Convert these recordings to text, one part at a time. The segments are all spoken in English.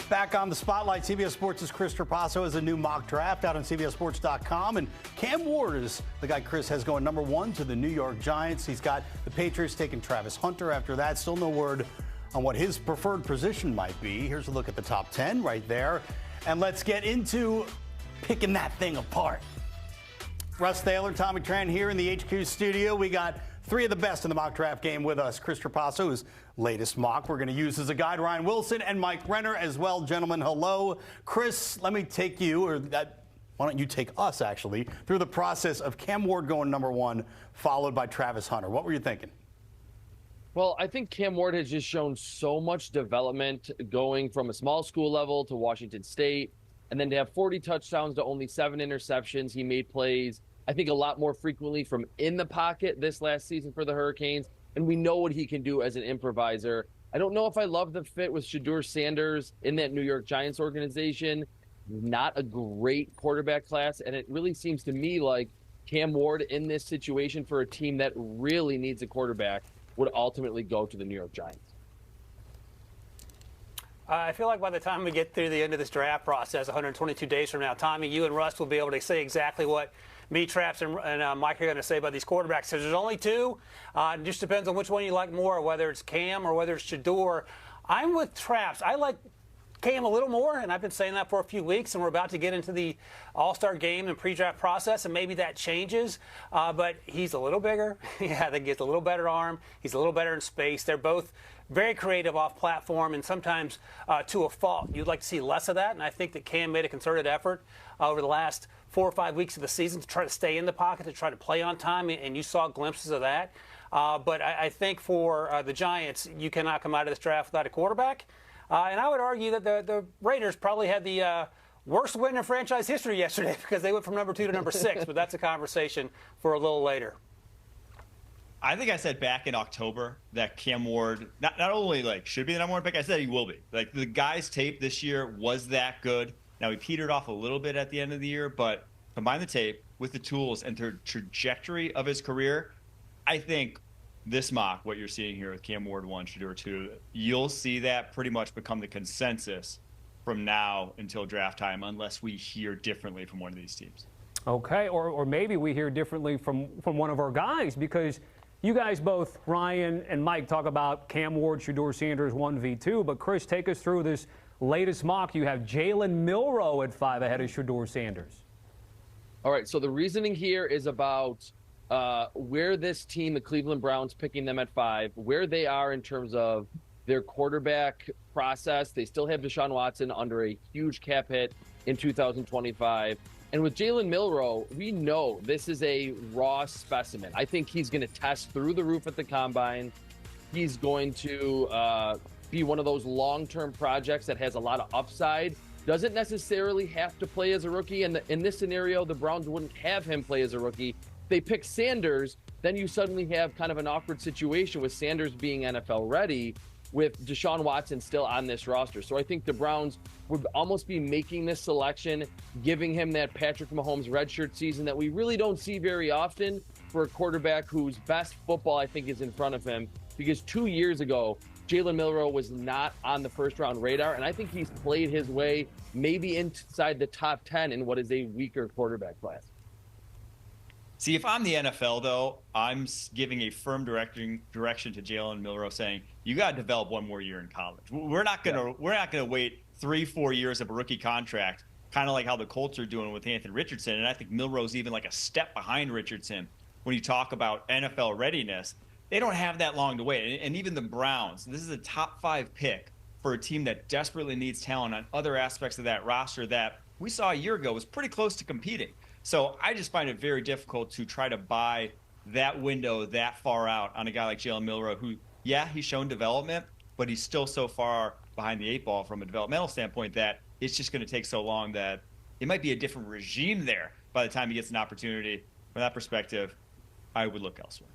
Back on the spotlight, CBS Sports' Chris Trapasso has a new mock draft out on CBSSports.com. And Cam Ward is the guy Chris has going number 1 to the New York Giants. He's got the Patriots taking Travis Hunter after that. Still no word on what his preferred position might be. Here's a look at the top 10 right there. And let's get into picking that thing apart. Russ Thaler, Tommy Tran here in the HQ studio. We got 3 of the best in the mock draft game with us. Chris Trapasso, his latest mock we're going to use as a guide. Ryan Wilson and Mike Renner as well. Gentlemen, hello. Chris, let me take you, or why don't you take us, actually, through the process of Cam Ward going number 1, followed by Travis Hunter. What were you thinking? Well, I think Cam Ward has just shown so much development going from a small school level to Washington State, and then to have 40 touchdowns to only 7 interceptions. He made plays, I think, a lot more frequently from in the pocket this last season for the Hurricanes, and we know what he can do as an improviser. I don't know if I love the fit with Shedeur Sanders in that New York Giants organization. Not a great quarterback class, and it really seems to me like Cam Ward in this situation for a team that really needs a quarterback would ultimately go to the New York Giants. I feel like by the time we get through the end of this draft process, 122 days from now, Tommy, you and Russ will be able to say exactly what me, Traps, and Mike are going to say about these quarterbacks. So there's only 2. It just depends on which one you like more, whether it's Cam or whether it's Shedeur. I'm with Traps. I like Cam a little more, and I've been saying that for a few weeks, and we're about to get into the All-Star game and pre-draft process, and maybe that changes. But he's a little bigger. Yeah, I think he has a little better arm. He's a little better in space. They're both very creative off-platform, and sometimes to a fault. You'd like to see less of that, and I think that Cam made a concerted effort over the last 4 or 5 weeks of the season to try to stay in the pocket, to try to play on time, and you saw glimpses of that. But I think for the Giants, you cannot come out of this draft without a quarterback. And I would argue that the Raiders probably had the worst win in franchise history yesterday because they went from number 2 to number 6, but that's a conversation for a little later. I think I said back in October that Cam Ward not only should be the number 1 pick, I said he will be. The guy's tape this year was that good. Now he petered off a little bit at the end of the year, but combine the tape with the tools and the trajectory of his career, I think this mock, what you're seeing here with Cam Ward 1, Shedeur 2, you'll see that pretty much become the consensus from now until draft time, unless we hear differently from one of these teams. Okay, or maybe we hear differently from one of our guys, because you guys both, Ryan and Mike, talk about Cam Ward, Shedeur Sanders 1v2, but Chris, take us through this latest mock. You have Jalen Milroe at 5 ahead of Shedeur Sanders. All right, so the reasoning here is about where this team, the Cleveland Browns, picking them at 5, where they are in terms of their quarterback process. They still have Deshaun Watson under a huge cap hit in 2025. And with Jalen Milroe, we know this is a raw specimen. I think he's going to test through the roof at the combine. He's going to be one of those long-term projects that has a lot of upside. Doesn't necessarily have to play as a rookie. And in this scenario, the Browns wouldn't have him play as a rookie. They pick Sanders, then you suddenly have kind of an awkward situation with Sanders being NFL ready with Deshaun Watson still on this roster. So I think the Browns would almost be making this selection, giving him that Patrick Mahomes redshirt season that we really don't see very often for a quarterback whose best football, I think, is in front of him. Because 2 years ago, Jalen Milroe was not on the first-round radar, and I think he's played his way maybe inside the top 10 in what is a weaker quarterback class. See, if I'm the NFL, though, I'm giving a firm direction to Jalen Milroe, saying you got to develop 1 more year in college. We're not gonna wait 3-4 years of a rookie contract, kind of like how the Colts are doing with Anthony Richardson. And I think Milroe's even like a step behind Richardson when you talk about NFL readiness. They don't have that long to wait. And even the Browns, this is a top 5 pick for a team that desperately needs talent on other aspects of that roster that we saw a year ago was pretty close to competing. So I just find it very difficult to try to buy that window that far out on a guy like Jalen Milroe, who, yeah, he's shown development, but he's still so far behind the 8 ball from a developmental standpoint that it's just going to take so long that it might be a different regime there by the time he gets an opportunity. From that perspective, I would look elsewhere.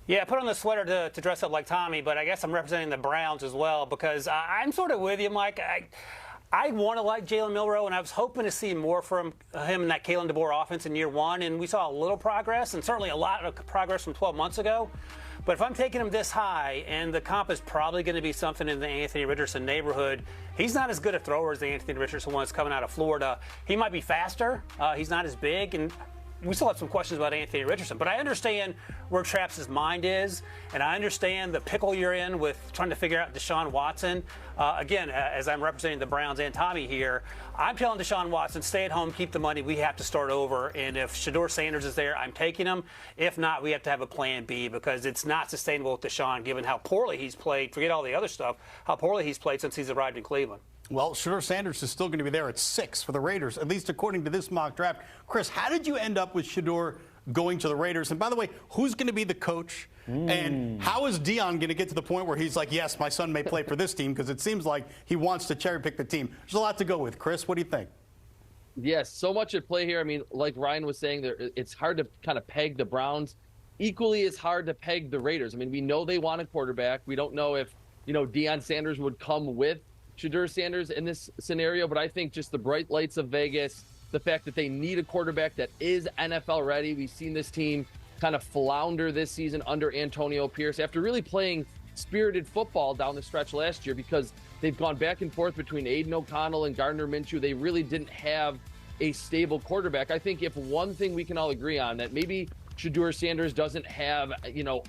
Yeah, put on the sweater to dress up like Tommy, but I guess I'm representing the Browns as well because I'm sort of with you, Mike. I want to like Jalen Milroe, and I was hoping to see more from him in that Kalen DeBoer offense in year 1, and we saw a little progress and certainly a lot of progress from 12 months ago. But if I'm taking him this high, and the comp is probably going to be something in the Anthony Richardson neighborhood, he's not as good a thrower as the Anthony Richardson one that's coming out of Florida. He might be faster. He's not as big, and we still have some questions about Anthony Richardson, but I understand where Traps' mind is, and I understand the pickle you're in with trying to figure out Deshaun Watson. Again, as I'm representing the Browns and Tommy here, I'm telling Deshaun Watson, stay at home, keep the money. We have to start over, and if Shedeur Sanders is there, I'm taking him. If not, we have to have a plan B because it's not sustainable with Deshaun, given how poorly he's played. Forget all the other stuff, how poorly he's played since he's arrived in Cleveland. Well, Shedeur Sanders is still going to be there at 6 for the Raiders, at least according to this mock draft. Chris, how did you end up with Shedeur going to the Raiders? And by the way, who's going to be the coach? And how is Dion going to get to the point where he's like, yes, my son may play for this team? Because it seems like he wants to cherry pick the team. There's a lot to go with. Chris, what do you think? Yes, so much at play here. I mean, like Ryan was saying, it's hard to kind of peg the Browns. Equally, it's hard to peg the Raiders. I mean, we know they want a quarterback. We don't know if, Deion Sanders would come with Shedeur Sanders in this scenario, but I think just the bright lights of Vegas, the fact that they need a quarterback that is NFL ready. We've seen this team kind of flounder this season under Antonio Pierce after really playing spirited football down the stretch last year because they've gone back and forth between Aiden O'Connell and Gardner Minshew. They really didn't have a stable quarterback. I think if one thing we can all agree on, that maybe Shedeur Sanders doesn't have,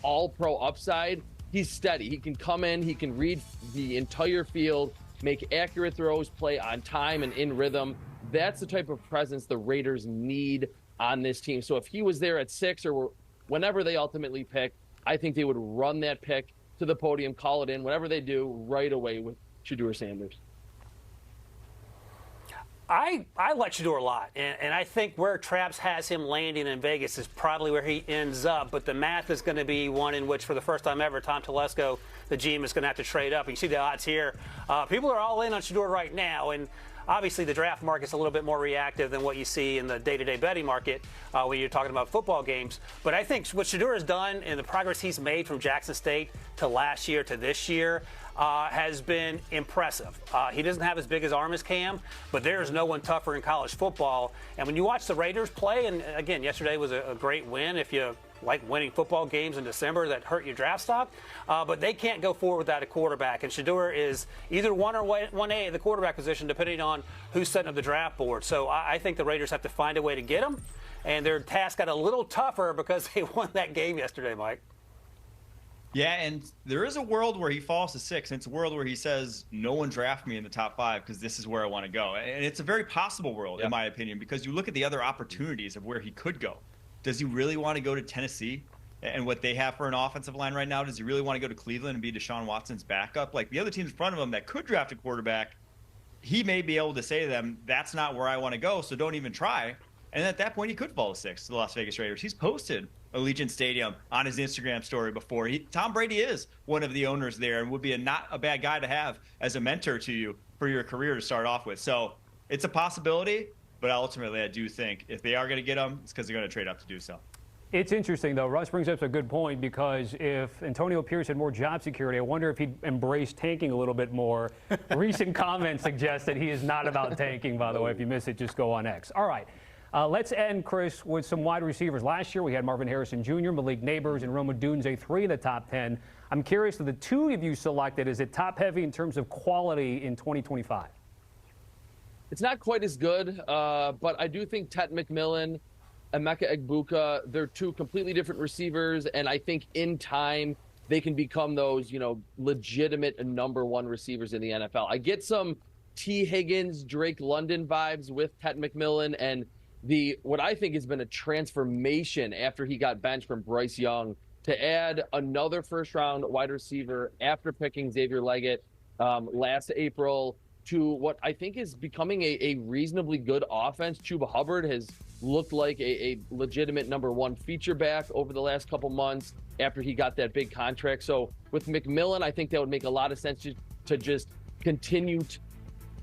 all-pro upside, he's steady. He can come in, he can read the entire field, make accurate throws, play on time and in rhythm. That's the type of presence the Raiders need on this team. So if he was there at 6 or whenever they ultimately pick, I think they would run that pick to the podium, call it in, whatever they do, right away with Shedeur Sanders. I like Shedeur a lot, and I think where Traps has him landing in Vegas is probably where he ends up, but the math is going to be one in which, for the first time ever, Tom Telesco, the GM, is going to have to trade up. You see the odds here. People are all in on Shedeur right now, and obviously the draft market's a little bit more reactive than what you see in the day-to-day betting market when you're talking about football games. But I think what Shedeur has done and the progress he's made from Jackson State to last year to this year has been impressive. He doesn't have as big as arm as Cam, but there's no one tougher in college football. And when you watch the Raiders play, and again, yesterday was a great win if you like winning football games in December that hurt your draft stock, but they can't go forward without a quarterback. And Shedeur is either 1 or 1A at the quarterback position, depending on who's setting up the draft board. So I think the Raiders have to find a way to get him, and their task got a little tougher because they won that game yesterday, Mike. Yeah, and there is a world where he falls to 6, and it's a world where he says, no one draft me in the top 5 because this is where I want to go. And it's a very possible world, in my opinion, because you look at the other opportunities of where he could go. Does he really want to go to Tennessee and what they have for an offensive line right now? Does he really want to go to Cleveland and be Deshaun Watson's backup? Like the other teams in front of him that could draft a quarterback, he may be able to say to them, that's not where I want to go, so don't even try. And at that point, he could fall to 6 to the Las Vegas Raiders. He's posted Allegiant Stadium on his Instagram story before. Tom Brady is one of the owners there and would be not a bad guy to have as a mentor to you for your career to start off with. So it's a possibility, but ultimately I do think if they are going to get him, it's because they're going to trade up to do so. It's interesting, though. Russ brings up a good point because if Antonio Pierce had more job security, I wonder if he'd embrace tanking a little bit more. Recent comments suggest that he is not about tanking, by the way. If you miss it, just go on X. All right. Let's end, Chris, with some wide receivers. Last year, we had Marvin Harrison Jr., Malik Neighbors, and Rome Odunze, 3 in the top 10. I'm curious, of the 2 of you selected, is it top-heavy in terms of quality in 2025? It's not quite as good, but I do think McMillan, Emeka Egbuka, they're 2 completely different receivers, and I think in time they can become those, legitimate number 1 receivers in the NFL. I get some T. Higgins, Drake London vibes with McMillan, and what I think has been a transformation after he got benched from Bryce Young to add another first-round wide receiver after picking Xavier Leggett last April to what I think is becoming a reasonably good offense. Chuba Hubbard has looked like a legitimate number 1 feature back over the last couple months after he got that big contract. So with McMillan, I think that would make a lot of sense to just continue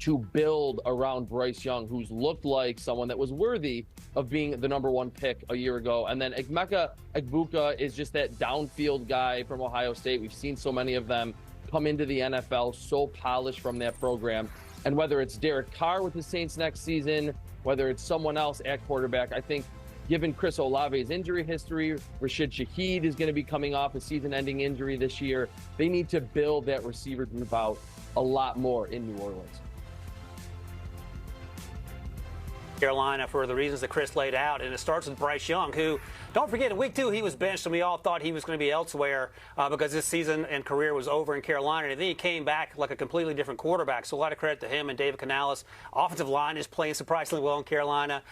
to build around Bryce Young, who's looked like someone that was worthy of being the number 1 pick a year ago. And then Emeka Egbuka is just that downfield guy from Ohio State. We've seen so many of them come into the NFL, so polished from that program. And whether it's Derek Carr with the Saints next season, whether it's someone else at quarterback, I think given Chris Olave's injury history, Rashid Shaheed is going to be coming off a season-ending injury this year. They need to build that receiver group out a lot more in New Orleans. Carolina for the reasons that Chris laid out, and it starts with Bryce Young, who, don't forget, in week 2 he was benched and we all thought he was going to be elsewhere because his season and career was over in Carolina, and then he came back like a completely different quarterback. So a lot of credit to him and David Canales. Offensive line is playing surprisingly well in Carolina.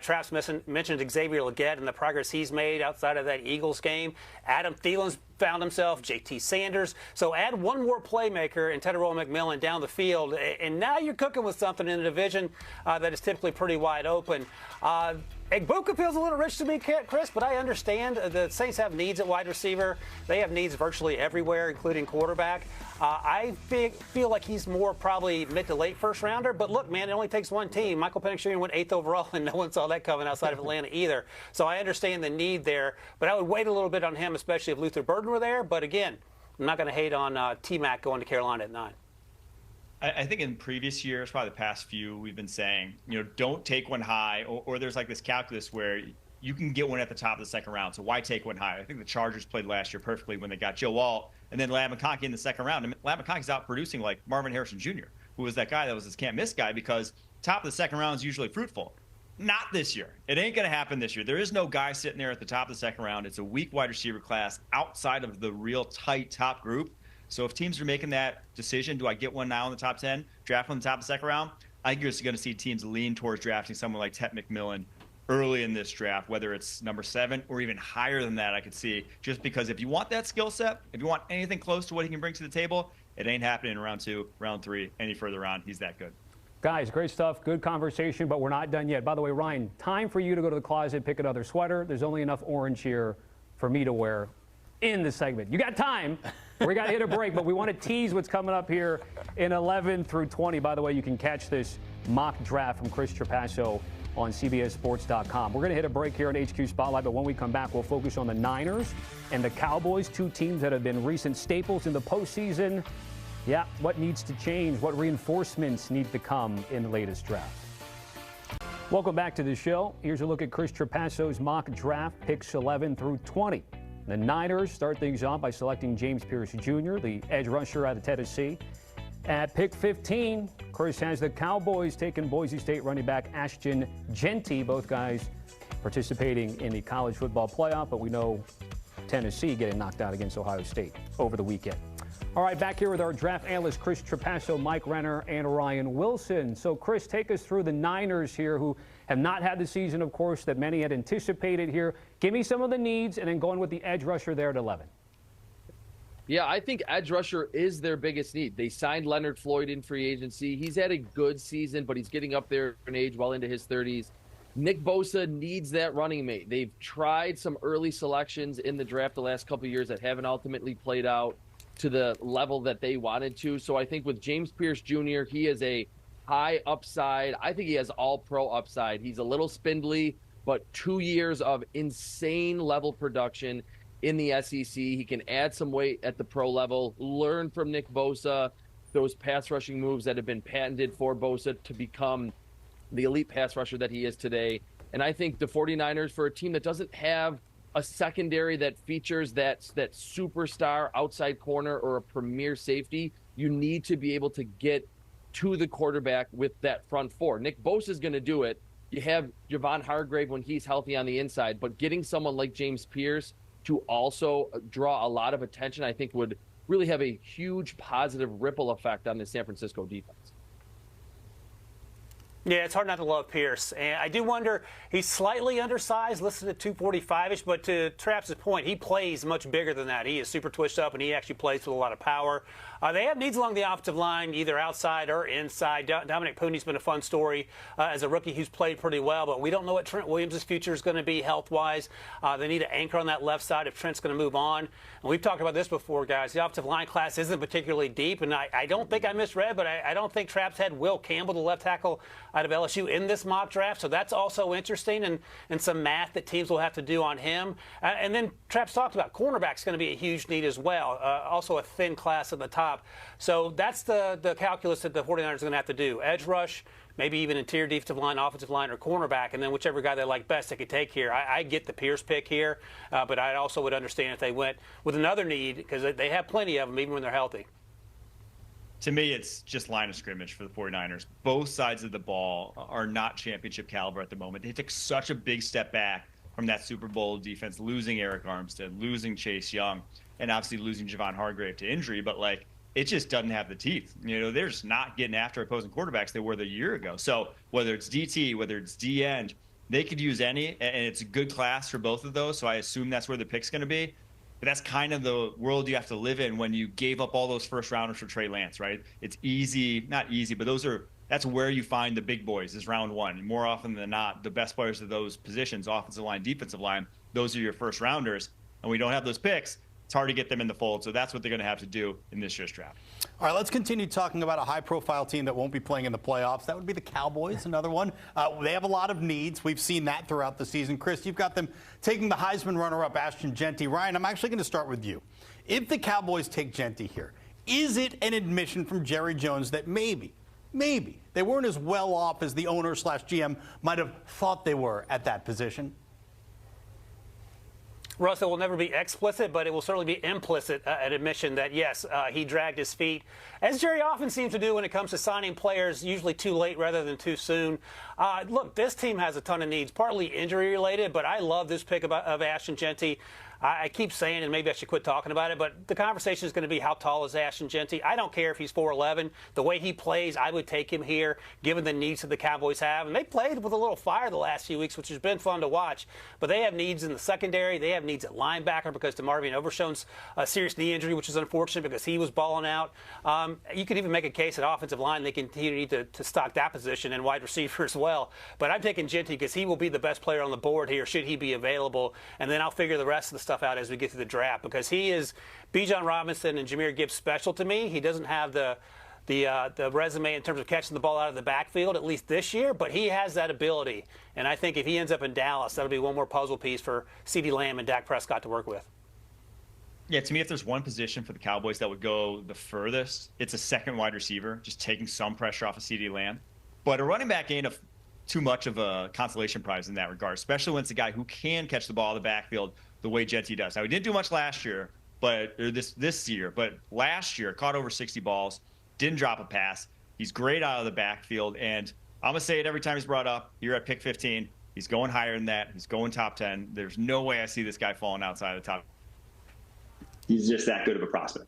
Traps mentioned Xavier Legette and the progress he's made outside of that Eagles game. Adam Thielen's found himself, JT Sanders. So add one more playmaker in Tetairoa McMillan down the field, and now you're cooking with something in a division that is typically pretty wide open. Egbuka feels a little rich to me, Chris, but I understand the Saints have needs at wide receiver. They have needs virtually everywhere, including quarterback. I feel like he's more probably mid to late first rounder. But look, man, it only takes one team. Michael Penix Jr. went 8th overall, and no one saw that coming outside of Atlanta either. So I understand the need there, but I would wait a little bit on him, especially if Luther Burden were there. But again, I'm not going to hate on T-Mac going to Carolina at 9. I think in previous years, probably the past few, we've been saying, don't take one high, or there's like this calculus where you can get one at the top of the second round, so why take one high? I think the Chargers played last year perfectly when they got Joe Alt and then Ladd McConkey in the second round. And Ladd McConkey's out producing like Marvin Harrison Jr., who was that guy that was this can't-miss guy, because top of the second round is usually fruitful. Not this year. It ain't going to happen this year. There is no guy sitting there at the top of the second round. It's a weak wide receiver class outside of the real tight top group. So if teams are making that decision, do I get one now in the top 10, draft one in the top of the second round? I think you're just going to see teams lean towards drafting someone like Tet McMillan early in this draft, whether it's number 7 or even higher than that. I could see, just because if you want that skill set, if you want anything close to what he can bring to the table, it ain't happening in round 2, round 3, any further on. He's that good. Guys, great stuff. Good conversation, but we're not done yet. By the way, Ryan, time for you to go to the closet, pick another sweater. There's only enough orange here for me to wear in the segment. You got time. We got to hit a break, but we want to tease what's coming up here in 11 through 20. By the way, you can catch this mock draft from Chris Trapasso on CBSSports.com. We're going to hit a break here on HQ Spotlight, but when we come back, we'll focus on the Niners and the Cowboys, 2 teams that have been recent staples in the postseason. Yeah, what needs to change? What reinforcements need to come in the latest draft? Welcome back to the show. Here's a look at Chris Trapasso's mock draft, picks 11 through 20. The Niners start things off by selecting James Pierce Jr., the edge rusher out of Tennessee. At pick 15, Chris has the Cowboys taking Boise State running back Ashton Jeanty, both guys participating in the college football playoff, but we know Tennessee getting knocked out against Ohio State over the weekend. All right, back here with our draft analysts, Chris Trapasso, Mike Renner, and Ryan Wilson. So, Chris, take us through the Niners here, who have not had the season, of course, that many had anticipated here. Give me some of the needs, and then going with the edge rusher there at 11. Yeah, I think edge rusher is their biggest need. They signed Leonard Floyd in free agency. He's had a good season, but he's getting up there in age, well into his 30s. Nick Bosa needs that running mate. They've tried some early selections in the draft the last couple of years that haven't ultimately played out to the level that they wanted to. So I think with James Pierce Jr., he is a high upside. I think he has all-pro upside. He's a little spindly, but 2 years of insane level production in the SEC. He can add some weight at the pro level, learn from Nick Bosa, those pass rushing moves that have been patented for Bosa to become the elite pass rusher that he is today. And I think the 49ers, for a team that doesn't have a secondary that features that superstar outside corner or a premier safety, you need to be able to get to the quarterback with that front four. Nick Bosa is going to do it. You have Javon Hargrave when he's healthy on the inside, but getting someone like James Pierce to also draw a lot of attention, I think would really have a huge positive ripple effect on the San Francisco defense. Yeah, it's hard not to love Pierce. And I do wonder, he's slightly undersized, listed at 245-ish, but to Traps' point, he plays much bigger than that. He is super twitched up, and he actually plays with a lot of power. They have needs along the offensive line, either outside or inside. Dominic Poone's been a fun story as a rookie who's played pretty well, but we don't know what Trent Williams' future is going to be health-wise. They need an anchor on that left side if Trent's going to move on. And we've talked about this before, guys. The offensive line class isn't particularly deep, and I don't think I misread, but I don't think Traps had Will Campbell, the left tackle out of LSU, in this mock draft. So that's also interesting, and some math that teams will have to do on him. And then Traps talked about cornerback's going to be a huge need as well. Also a thin class at the top. So that's the calculus that the 49ers are going to have to do. Edge rush, maybe even interior defensive line, offensive line, or cornerback, and then whichever guy they like best they could take here. I get the Pierce pick here, but I also would understand if they went with another need, because they have plenty of them even when they're healthy. To me, it's just line of scrimmage for the 49ers. Both sides of the ball are not championship caliber at the moment. They took such a big step back from that Super Bowl defense, losing Eric Armstead, losing Chase Young, and obviously losing Javon Hargrave to injury. But, like, it just doesn't have the teeth. You know, they're just not getting after opposing quarterbacks they were the year ago. So whether it's DT, whether it's D-end, they could use any, and it's a good class for both of those. So I assume that's where the pick's going to be. But that's kind of the world you have to live in when you gave up all those first rounders for Trey Lance, right? It's easy, not easy, but that's where you find the big boys is round one. More often than not, the best players of those positions, offensive line, defensive line, those are your first rounders. And we don't have those picks. It's hard to get them in the fold. So that's what they're going to have to do in this year's draft. All right, let's continue talking about a high-profile team that won't be playing in the playoffs. That would be the Cowboys, another one. They have a lot of needs. We've seen that throughout the season. Chris, you've got them taking the Heisman runner-up, Ashton Jeanty. Ryan, I'm actually going to start with you. If the Cowboys take Jeanty here, is it an admission from Jerry Jones that maybe they weren't as well off as the owner/GM might have thought they were at that position? Russell will never be explicit, but it will certainly be implicit an admission that, yes, he dragged his feet, as Jerry often seems to do when it comes to signing players, usually too late rather than too soon. Look, this team has a ton of needs, partly injury-related, but I love this pick of Ashton Jeanty. I keep saying, and maybe I should quit talking about it, but the conversation is going to be how tall is Ashton Jeanty. I don't care if he's 4'11". The way he plays, I would take him here, given the needs that the Cowboys have. And they played with a little fire the last few weeks, which has been fun to watch. But they have needs in the secondary. They have needs at linebacker because DeMarvion Overshown's a serious knee injury, which is unfortunate because he was balling out. You could even make a case at offensive line. They continue to stock that position and wide receiver as well. But I'm taking Jeanty because he will be the best player on the board here, should he be available. And then I'll figure the rest of the stuff out as we get to the draft, because he is Bijan Robinson and Jahmyr Gibbs special to me. He doesn't have the resume in terms of catching the ball out of the backfield, at least this year, but he has that ability. And I think if he ends up in Dallas, that'll be one more puzzle piece for CeeDee Lamb and Dak Prescott to work with. Yeah, to me, if there's one position for the Cowboys that would go the furthest, it's a second wide receiver, just taking some pressure off of CeeDee Lamb. But a running back ain't too much of a consolation prize in that regard, especially when it's a guy who can catch the ball in the backfield the way Jeanty does. Now, he didn't do much last year, this year, but last year caught over 60 balls, didn't drop a pass. He's great out of the backfield, and I'm going to say it every time he's brought up. You're at pick 15. He's going higher than that. He's going top 10. There's no way I see this guy falling outside of the top. He's just that good of a prospect.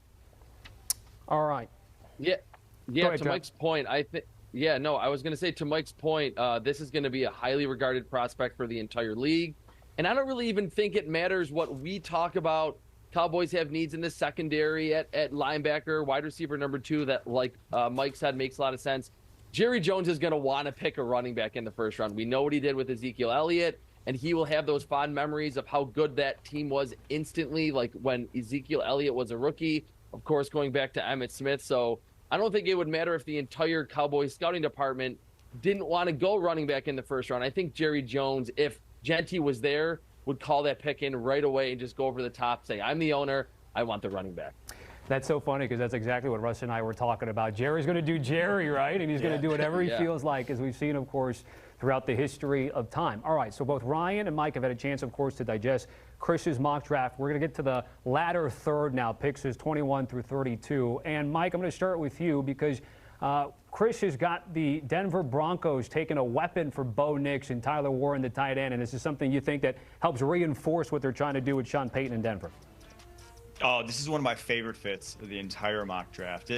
All right. Yeah. Ahead, to Mike's point, I was going to say, to Mike's point, this is going to be a highly regarded prospect for the entire league. And I don't really even think it matters what we talk about. Cowboys have needs in the secondary at linebacker, wide receiver number 2, that, like Mike said, makes a lot of sense. Jerry Jones is going to want to pick a running back in the first round. We know what he did with Ezekiel Elliott, and he will have those fond memories of how good that team was instantly, like when Ezekiel Elliott was a rookie, of course, going back to Emmitt Smith. So I don't think it would matter if the entire Cowboys scouting department didn't want to go running back in the first round. I think Jerry Jones, if Jeanty was there, would call that pick in right away and just go over the top, say, I'm the owner, I want the running back. That's so funny because that's exactly what Russ and I were talking about. Jerry's going to do Jerry, right? And he's going to do whatever he feels like, as we've seen, of course, throughout the history of time. All right, so both Ryan and Mike have had a chance, of course, to digest Chris's mock draft. We're going to get to the latter third now, picks is 21 through 32. And Mike, I'm going to start with you because Chris has got the Denver Broncos taking a weapon for Bo Nix and Tyler Warren, the tight end, and this is something you think that helps reinforce what they're trying to do with Sean Payton in Denver. Oh, this is one of my favorite fits of the entire mock draft.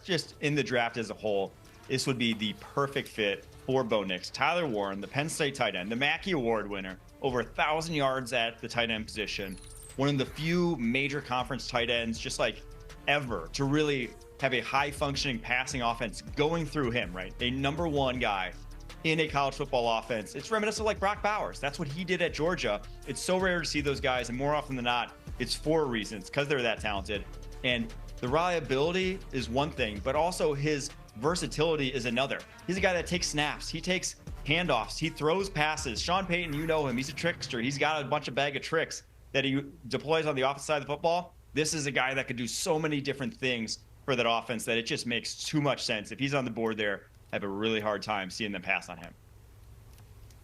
Just in the draft as a whole, this would be the perfect fit for Bo Nix. Tyler Warren, the Penn State tight end, the Mackey Award winner, over 1,000 yards at the tight end position, one of the few major conference tight ends, just like ever, to really have a high-functioning passing offense going through him, right? A number one guy in a college football offense. It's reminiscent of like Brock Bowers. That's what he did at Georgia. It's so rare to see those guys, and more often than not, it's for reasons, because they're that talented. And the reliability is one thing, but also his versatility is another. He's a guy that takes snaps. He takes handoffs. He throws passes. Sean Payton, you know him. He's a trickster. He's got a bunch of bag of tricks that he deploys on the offensive side of the football. This is a guy that could do so many different things for that offense that it just makes too much sense. If he's on the board there, have a really hard time seeing them pass on him.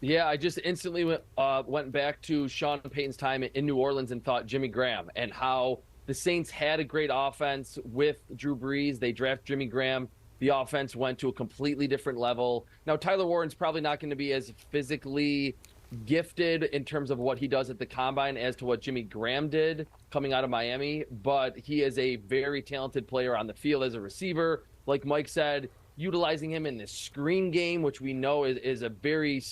Yeah, I just instantly went back to Sean Payton's time in New Orleans and thought Jimmy Graham and how the Saints had a great offense with Drew Brees. They draft Jimmy Graham. The offense went to a completely different level. Now, Tyler Warren's probably not going to be as physically gifted in terms of what he does at the combine as to what Jimmy Graham did coming out of Miami, but he is a very talented player on the field as a receiver. Like Mike said, utilizing him in this screen game, which we know is a very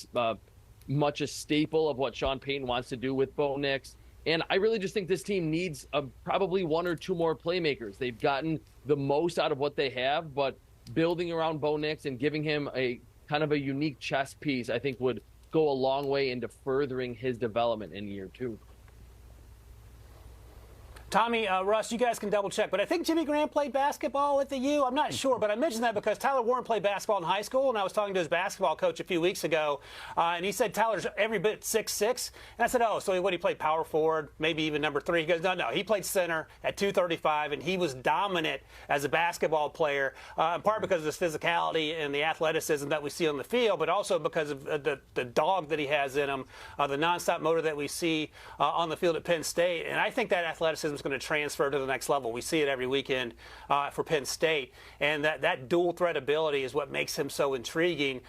much a staple of what Sean Payton wants to do with Bo Nix. And I really just think this team needs probably one or two more playmakers. They've gotten the most out of what they have, but building around Bo Nix and giving him a kind of a unique chess piece, I think would go a long way into furthering his development in year 2. Tommy, Russ, you guys can double check, but I think Jimmy Graham played basketball at the U. I'm not sure, but I mentioned that because Tyler Warren played basketball in high school, and I was talking to his basketball coach a few weeks ago, and he said Tyler's every bit 6'6", and I said, oh, so what, he played power forward, maybe even number 3? He goes, no, he played center at 235, and he was dominant as a basketball player, in part because of his physicality and the athleticism that we see on the field, but also because of the dog that he has in him, the nonstop motor that we see on the field at Penn State, and I think that athleticism is going to transfer to the next level. We see it every weekend for Penn State, and that dual threat ability is what makes him so intriguing.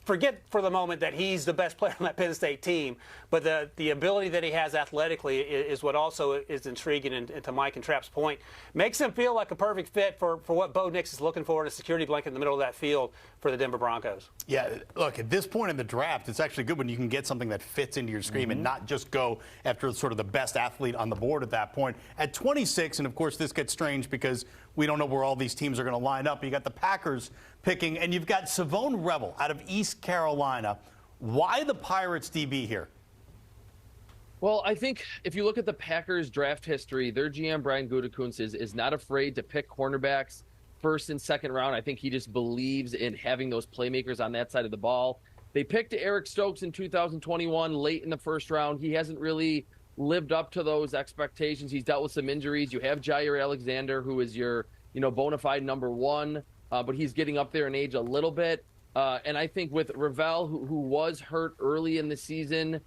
Forget for the moment that he's the best player on that Penn State team, but the ability that he has athletically is what also is intriguing, and to Mike and Trap's point, makes him feel like a perfect fit for what Bo Nix is looking for in a security blanket in the middle of that field for the Denver Broncos. Yeah, look, at this point in the draft, it's actually good when you can get something that fits into your scheme and not just go after sort of the best athlete on the board at that point. At 26, and of course this gets strange because we don't know where all these teams are going to line up. You got the Packers picking, and you've got Shavon Revel out of East Carolina. Why the Pirates DB here? Well, I think if you look at the Packers draft history, their GM, Brian Gutekunst, is not afraid to pick cornerbacks first and second round. I think he just believes in having those playmakers on that side of the ball. They picked Eric Stokes in 2021 late in the first round. He hasn't really lived up to those expectations. He's dealt with some injuries. You have Jair Alexander, who is your, bona fide number 1, but he's getting up there in age a little bit. And I think with Revel, who was hurt early in the season,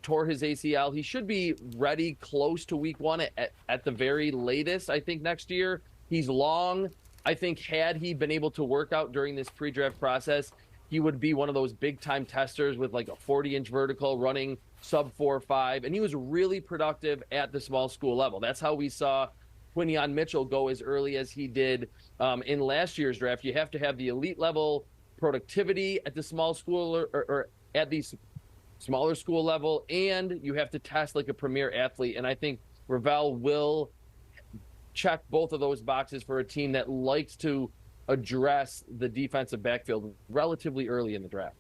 tore his ACL, he should be ready close to week 1 at the very latest, I think, next year. He's long. I think had he been able to work out during this pre-draft process, he would be one of those big-time testers with like a 40-inch vertical running sub 4.5, and he was really productive at the small school level. That's how we saw Quinion Mitchell go as early as he did in last year's draft. You have to have the elite level productivity at the small school or at the smaller school level, and you have to test like a premier athlete. And I think Revel will check both of those boxes for a team that likes to address the defensive backfield relatively early in the draft.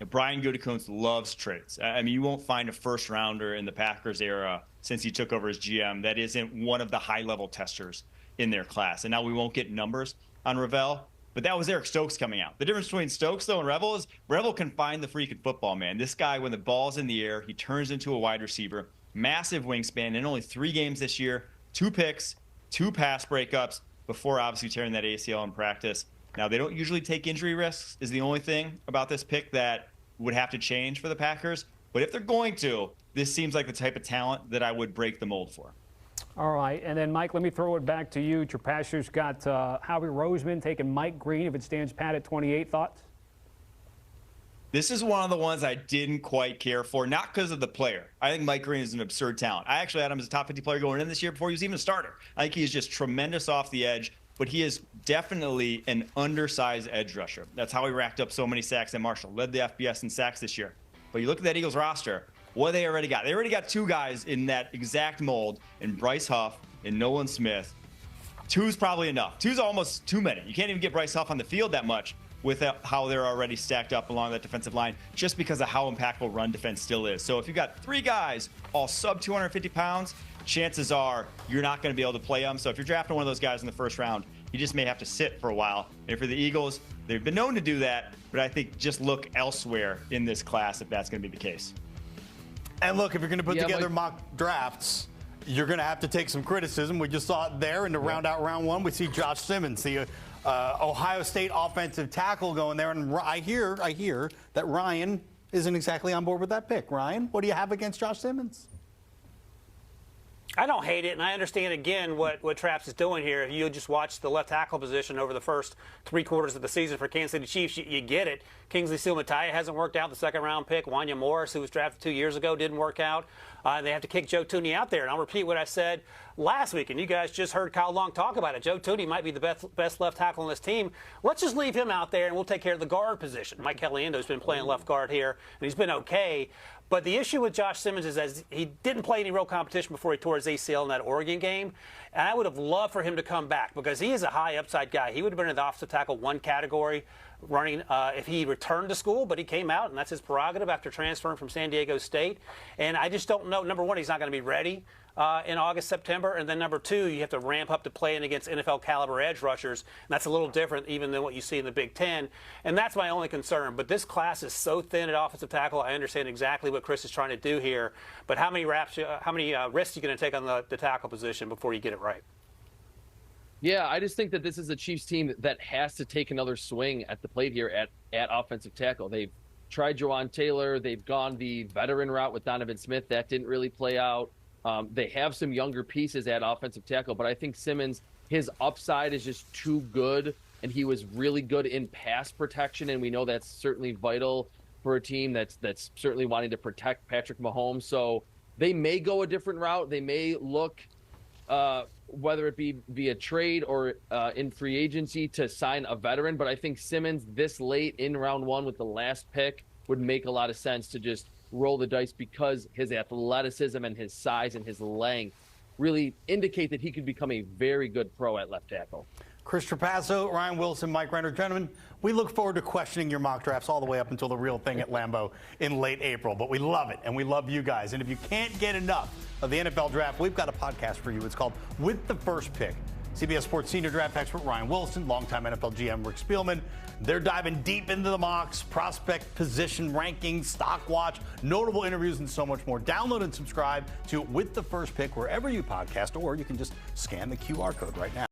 Brian Gutekunst loves traits. I mean, you won't find a first-rounder in the Packers era since he took over as GM that isn't one of the high-level testers in their class. And now we won't get numbers on Revel, but that was Eric Stokes coming out. The difference between Stokes, though, and Revel is Revel can find the freaking football, man. This guy, when the ball's in the air, he turns into a wide receiver. Massive wingspan in only 3 games this year, 2 picks, 2 pass breakups before obviously tearing that ACL in practice. Now, they don't usually take injury risks is the only thing about this pick that would have to change for the Packers. But if they're going to, this seems like the type of talent that I would break the mold for. All right, and then, Mike, let me throw it back to you. Trapasso's got Howie Roseman taking Mike Green if it stands pat at 28. Thoughts? This is one of the ones I didn't quite care for, not because of the player. I think Mike Green is an absurd talent. I actually had him as a top 50 player going in this year before he was even a starter. I think he is just tremendous off the edge, but he is definitely an undersized edge rusher. That's how he racked up so many sacks at Marshall, led the FBS in sacks this year. But you look at that Eagles roster, what they already got. They already got 2 guys in that exact mold, in Bryce Huff and Nolan Smith. 2's probably enough. 2's almost too many. You can't even get Bryce Huff on the field that much with how they're already stacked up along that defensive line, just because of how impactful run defense still is. So if you've got 3 guys all sub 250 pounds, chances are you're not going to be able to play them. So if you're drafting one of those guys in the first round, you just may have to sit for a while. And for the Eagles, they've been known to do that, but I think just look elsewhere in this class if that's going to be the case. And look, if you're going to put together mock drafts, you're going to have to take some criticism. We just saw it there in the round out round one. We see Josh Simmons, the Ohio State offensive tackle, going there. And I hear that Ryan isn't exactly on board with that pick. Ryan, what do you have against Josh Simmons? I don't hate it, and I understand, again, what Traps is doing here. If you just watch the left tackle position over the first 3 quarters of the season for Kansas City Chiefs, you get it. Kingsley Suamataia hasn't worked out, the second-round pick. Wanya Morris, who was drafted 2 years ago, didn't work out. They have to kick Joe Thuney out there. And I'll repeat what I said last week, and you guys just heard Kyle Long talk about it. Joe Thuney might be the best left tackle on this team. Let's just leave him out there, and we'll take care of the guard position. Mike Caliendo's been playing left guard here, and he's been okay. But the issue with Josh Simmons is that he didn't play any real competition before he tore his ACL in that Oregon game. And I would have loved for him to come back because he is a high upside guy. He would have been in the offensive tackle 1 category running if he returned to school, but he came out, and that's his prerogative after transferring from San Diego State. And I just don't know. Number one, he's not going to be ready in August, September. And then number 2, you have to ramp up to playing against NFL caliber edge rushers. And that's a little different even than what you see in the Big Ten. And that's my only concern. But this class is so thin at offensive tackle. I understand exactly what Chris is trying to do here. But how many risks are you going to take on the tackle position before you get it right? Yeah, I just think that this is a Chiefs team that has to take another swing at the plate here at offensive tackle. They've tried Jawan Taylor. They've gone the veteran route with Donovan Smith. That didn't really play out. They have some younger pieces at offensive tackle, but I think Simmons, his upside is just too good, and he was really good in pass protection, and we know that's certainly vital for a team that's certainly wanting to protect Patrick Mahomes. So they may go a different route. They may look, whether it be via trade or in free agency, to sign a veteran, but I think Simmons this late in round 1 with the last pick would make a lot of sense to just roll the dice because his athleticism and his size and his length really indicate that he could become a very good pro at left tackle. Chris Trapasso, Ryan Wilson, Mike Renner. Gentlemen, we look forward to questioning your mock drafts all the way up until the real thing at Lambeau in late April. But we love it, and we love you guys. And if you can't get enough of the NFL draft, we've got a podcast for you. It's called With the First Pick. CBS Sports senior draft expert Ryan Wilson, longtime NFL GM Rick Spielman. They're diving deep into the mocks, prospect position rankings, stock watch, notable interviews, and so much more. Download and subscribe to With the First Pick wherever you podcast, or you can just scan the QR code right now.